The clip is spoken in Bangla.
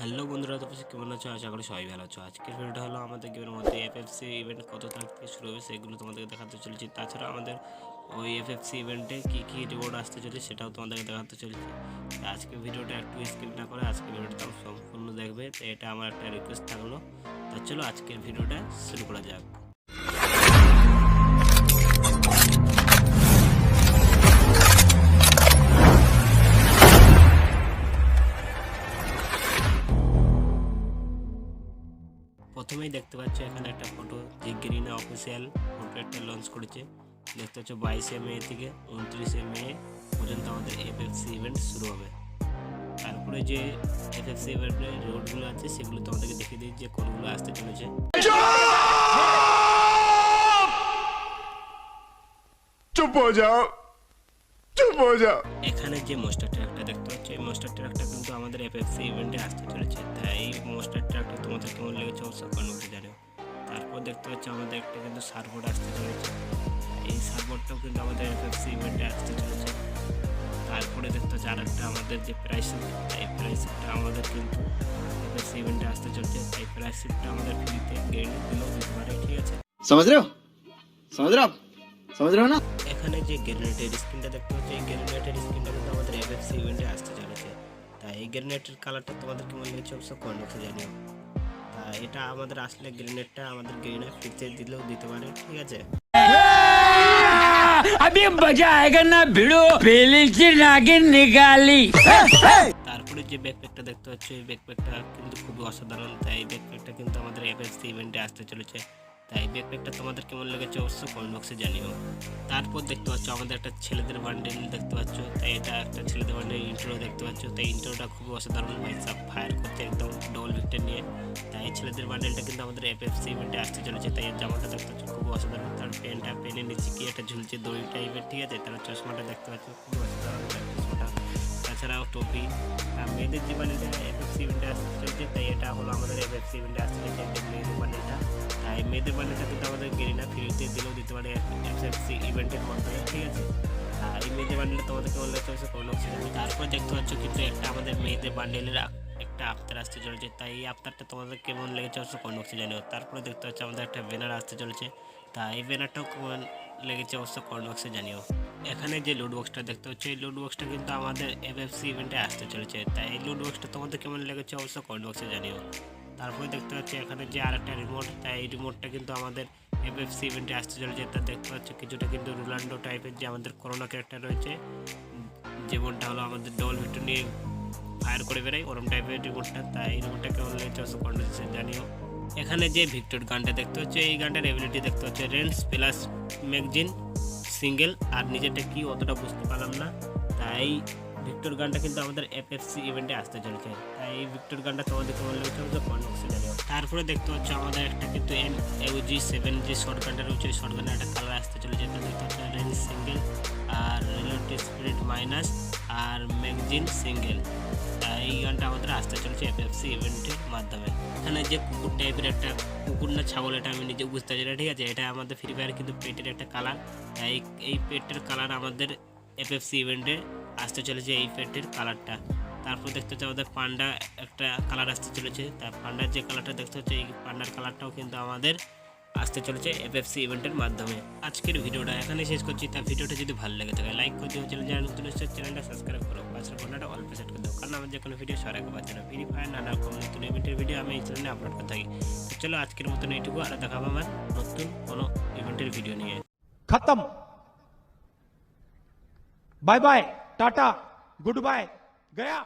হ্যালো বন্ধুরা, তোমরা কেমন আছো? আশা করি সবাই ভালো আছো। আজকের ভিডিওটা হলো আমাদের গেমের মধ্যে এফএফসি ইভেন্ট কত তারিখ থেকে শুরু হবে সেগুলো তোমাদেরকে দেখাতে চলেছি। তাছাড়া আমাদের ওই এফএফসি ইভেন্টে কী কী রিওয়ার্ড আসতে চলেছে সেটাও তোমাদেরকে দেখাতে চলেছি। আজকে ভিডিওটা একটু স্কিপ না করে আজকে ভিডিওটা সম্পূর্ণ দেখবে, তো এটা আমার একটা রিকোয়েস্ট থাকলো। তা চলো আজকের ভিডিওটা শুরু করা যাক। প্রথমেই দেখতে পাচ্ছ এখানে একটা ফটো, যে গ্রিনা অফিসিয়াল ফটো একটা লঞ্চ করেছে। দেখতে পাচ্ছ 22শে মে থেকে 29শে মে পর্যন্ত আমাদের এফএফসি ইভেন্ট শুরু হবে। তারপরে যে এফএফসি ইভেন্টের রোডগুলো আছে সেগুলো তোমাদেরকে দেখিয়ে দিই যে কোনগুলো আসতে চলেছে। চুপ হয়ে যাও, চুপ হয়ে যাও। এখানে যে মোস্টার ট্রাকটা দেখতে পাচ্ছ, এই মোস্টার ট্রাকটা কিন্তু আমাদের এফএফসি ইভেন্টে আসতে চলেছে। তাই এই মোস্টার ট্রাকটা তোমাদের কেমন লেগেছে অবশ্যই কমেন্টে জানিও। তারপর দেখতে পাচ্ছ আমাদের একটা কিন্তু সার্ভার আসতে চলেছে। এই সার্ভারটাও কিন্তু আমাদের এফএফসি ইভেন্টে আসতে চলেছে। তারপরে দেখতে পাচ্ছি আর একটা আমাদের যে প্রাইস, এই প্রাইসটা আমাদের কিন্তু এফএফসি ইভেন্টে আসতে চলছে। এই প্রাইসটা আমাদের ফ্রিতে গেইন দিলেও দিতে পারে, ঠিক আছে? समझ रहे हो समझ रहे हो ना। এখানে যে গ্রেনেডের স্কিনটা দেখতে পাচ্ছ, এই গ্রেনেডের স্কিনটা কিন্তু আমাদের এফএফসি ইভেন্টে আসতে চলেছে। তাই এই গ্রেনেডের কালারটা তোমাদের কেমন লেগেছে অবশ্যই কমেন্ট বক্সে জানিও। তা এটা আমাদের আসলে গ্রেনেডটা আমাদের গ্রেনেড ফ্রিতে দিলেও দিতে পারে, ঠিক আছে? अभी मजा आएगा ना भिड़ो पहले से नागिन निकाली। তারপরে যে ব্যাকপ্যাকটা দেখতে পাচ্ছ, এই ব্যাকপ্যাকটা কিন্তু খুবই অসাধারণ। তাই এই ব্যাকপ্যাকটা কিন্তু আমাদের এফএফসি ইভেন্টে আসতে চলেছে। তাই এই ব্যাকপ্যাকটা তোমাদের কেমন লেগেছে অবশ্যই কমেন্ট বক্সে জানিও। তারপর দেখতে পাচ্ছ আমাদের একটা ছেলেদের বান্ডেল দেখতে পাচ্ছ। তাই এটা একটা ছেলেদের বান্ডেল ইন্ট্রো দেখতে পাচ্ছ। তাই ইন্ট্রোটা খুবই অসাধারণ, সব ফায়ার করতে একদম ডবল ভিক্টর নিয়ে। তাই এই ছেলেদের বান্ডেলটা কিন্তু আমাদের এফএফসি ইভেন্টে আসতে চলেছে। তাই এর জামাটা দেখতে পাচ্ছ খুবই অসাধারণ। তার পেনের নিচে কি একটা ঝুলছে দড়ি টাইপের, ঠিক আছে? তার চশমাটা দেখতে পাচ্ছ খুবই অসাধারণ চশমাটা। তাছাড়াও টপি। মেয়েদের যে বান্ডেলটা এফএফসি ইভেন্টে আসতে চলছে, তাই এটা হলো আমাদের এফএফসি ইভেন্টে আসতে চলছে মেয়েদের বান্ডেলটা। তাই মেয়েদের বান্ডেলটা কিন্তু আমাদের গেরিনা ফ্রিতে দিলেও দিতে পারে এফএফসি ইভেন্টের মাধ্যমে, ঠিক আছে? আর এই মেয়েদের বান্ডেলটা তোমাদের কেমন লাগছে অবশ্যই কমেন্ট বক্সে জানিও। তারপর দেখতে পাচ্ছ কিন্তু একটা আমাদের মেয়েদের বান্ডেলের একটা আফতার আসতে চলেছে। তাই এই আফতারটা তোমাদের কেমন লেগেছে অবশ্যই কমেন্ট বক্সে জানিও। তারপরে দেখতে পাচ্ছ আমাদের একটা ব্যানার আসতে চলেছে। তাই এই ব্যানারটাও কেমন লেগেছে অবশ্যই কমেন্ট বক্সে জানিও। এখানে যে লুট বক্সটা দেখতে হচ্ছে, এই লুট বক্সটা কিন্তু আমাদের এফএফসি ইভেন্টে আসতে চলেছে। তাই এই লুট বক্সটা তোমাদের কেমন লেগেছে অবশ্যই কমেন্ট বক্সে জানিও। তারপরে দেখতে পাচ্ছি এখানে যে আরেকটা রিমোট, তাই এই রিমোটটা কিন্তু আমাদের এফএফসি ইভেন্টে আসতে চলেছে। তা দেখতে পাচ্ছ কিছুটা কিন্তু রোনাল্ডো টাইপের যে আমাদের করোনা ক্যারেক্টার রয়েছে, যেমনটা হলো আমাদের ডবল ভিক্টর নিয়ে ফায়ার করে বেড়াই ওরম টাইপের রিমোটটা। তাই এই রিমোটটা কেমন লেগেছে অবশ্যই কমেন্ট বক্সে জানিও। এখানে যে ভিক্টর গানটা দেখতে হচ্ছে, এই গানটার এবিলিটি দেখতে হচ্ছে রেঞ্জ প্লাস ম্যাগজিন সিঙ্গেল, আর নিজেরটা কি অতটা বুঝতে পারলাম না। তাই ভিক্টর গানটা কিন্তু আমাদের এফএফসি ইভেন্টে আসতে চলেছে। তাই এই ভিক্টর গানটা তোমাদের কেমন লেগেছে কমেন্ট বক্সে জানিও। তারপরে দেখতে হচ্ছে আমাদের একটা কিন্তু MAUG-7 যে শর্ট গানটা রয়েছে, ওই শর্ট গানের একটা কালার আসতে চলেছে। তো দেখতে হচ্ছে রেঞ্জ সিঙ্গেল আর রিলেটিভ স্পিরিট মাইনাস আর ম্যাগজিন সিঙ্গেল। এই গানটা আমাদের আসতে চলেছে এফএফসি ইভেন্টের মাধ্যমে। এখানে যে কুকুর টাইপের একটা, কুকুর না ছাগল এটা আমি নিজে বুঝতে পারছি না, ঠিক আছে? এটা আমাদের ফ্রি ফায়ার কিন্তু পেটের একটা কালার। তাই এই পেটের কালার আমাদের এফএফসি ইভেন্টে আসতে চলেছে, এই পেটের কালারটা। তারপর দেখতে হচ্ছে আমাদের পান্ডা একটা কালার আসতে চলেছে। তার পান্ডার যে কালারটা দেখতে হচ্ছে, এই পান্ডার কালারটাও কিন্তু আমাদের আসতে চলেছে এফএফসি ইভেন্টের মাধ্যমে। আজকের ভিডিওটা এখানে শেষ করছি। তার ভিডিওটা যদি ভালো লেগে থাকে লাইক করে দিও, চ্যানেল যারা নতুন এসেছে চ্যানেলটা সাবস্ক্রাইব করো, পাশের ঘন্টাটা অল প্রেস করে দাও, কারণ আমার যে কোনো ভিডিও সবার আগে পাচ্ছে না। ফ্রি ফায়ার নানা রকম নতুন ইভেন্টের ভিডিও আমি এই চ্যানেলে আপলোড করে থাকি। চলো আজকের মতন এইটুকু, আর দেখাবো আমার নতুন কোনো ইভেন্টের ভিডিও নিয়ে। खत्म। Bye bye, tata, goodbye, गया।